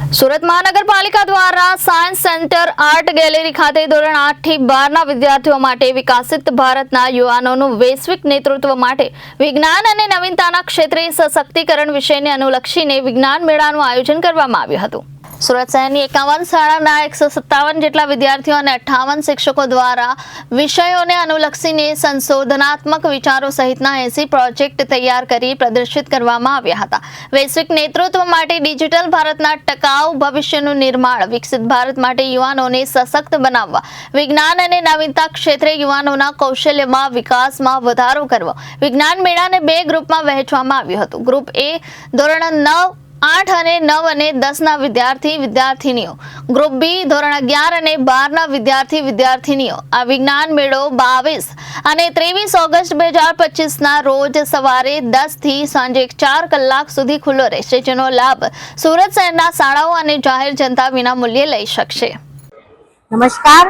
સુરત મહાનગરપાલિકા દ્વારા science centre art gallery ખાતે ધોરણ 8 થી 12ના વિદ્યાર્થીઓ માટે વિકસિત ભારતના યુવાનોનું વૈશ્વિક નેતૃત્વ માટે વિજ્ઞાન અને નવીનતાના ક્ષેત્રે સશક્તિકરણ વિષયને અનુલક્ષીને વિજ્ઞાન મેળાનું આયોજન કરવામાં આવ્યું હતું। સુરત શહેરની 51 શાળાના 157 જેટલા વિદ્યાર્થીઓ અને 58 શિક્ષકો દ્વારા વિષયોને અનુલક્ષીને સંશોધનાત્મક વિચારો સહિતના 80 પ્રોજેક્ટ તૈયાર કરી પ્રદર્શિત કરવામાં આવ્યા હતા। વૈશ્વિક નેતૃત્વ માટે ડિજિટલ ભારતના ટકાઉ ભવિષ્યનું નિર્માણ, વિકસિત ભારત માટે યુવાનોને સશક્ત બનાવવા, વિજ્ઞાન અને નવીનતા ક્ષેત્રે યુવાનોના કૌશલ્યમાં વિકાસમાં વધારો કરવો। વિજ્ઞાન મેળાને 2 ગ્રુપમાં વહેંચવામાં આવ્યું હતું। ગ્રુપ એ ધોરણ 9, 8 અને 9 અને 10ના વિદ્યાર્થીનીઓ, ગ્રુપ બી ધોરણ 11 અને 12ના વિદ્યાર્થીનીઓ। આ વિજ્ઞાન મેળો 22 અને 23 ઓગસ્ટ 2025ના રોજ સવારે 10 થી સાંજે 4 કલાક સુધી ખુલ્લો રહેશે, જેનો લાભ સુરત શહેરના શાળાઓ અને જાહેર જનતા વિના મૂલ્યે લઈ શકશે। નમસ્કાર,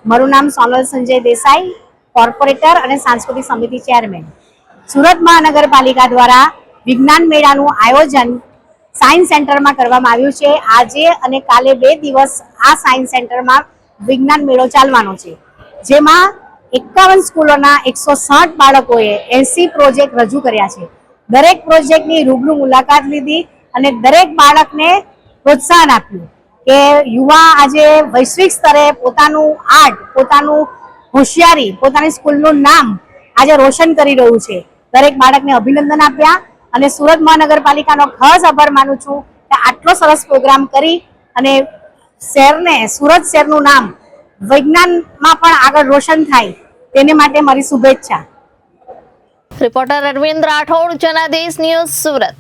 મારું નામ સોનલ સંજય દેસાઈ, કોર્પોરેટર અને સાંસ્કૃતિક સમિતિ ચેરમેન। સુરત મહાનગરપાલિકા દ્વારા વિજ્ઞાન મેળાનું આયોજન સાયન્સ સેન્ટરમાં કરવામાં આવ્યું છે। આજે અને કાલે 2 દિવસ આ સાયન્સ સેન્ટરમાં વિજ્ઞાન મેળો ચાલવાનો છે, જેમાં 51 સ્કૂલોના 160 બાળકોએ 80 પ્રોજેક્ટ રજૂ કર્યા છે। દરેક પ્રોજેક્ટની રૂબરૂ મુલાકાત લીધી અને દરેક બાળકને પ્રોત્સાહન આપ્યું કે યુવા આજે વૈશ્વિક સ્તરે પોતાનું આર્ટ, પોતાનું હોશિયારી, પોતાની સ્કૂલનું નામ આજે રોશન કરી રહ્યું છે। દરેક બાળકને અભિનંદન આપ્યા અને સુરત મહાનગરપાલિકાનો ખાસ આભાર માનું છું કે આટલો સરસ પ્રોગ્રામ કરી અને સુરત શહેરનું નામ વિજ્ઞાનમાં પણ આગળ રોશન થાય તેને માટે મારી શુભેચ્છા। Reporter Arvind Rathod, Janadesh news, Surat.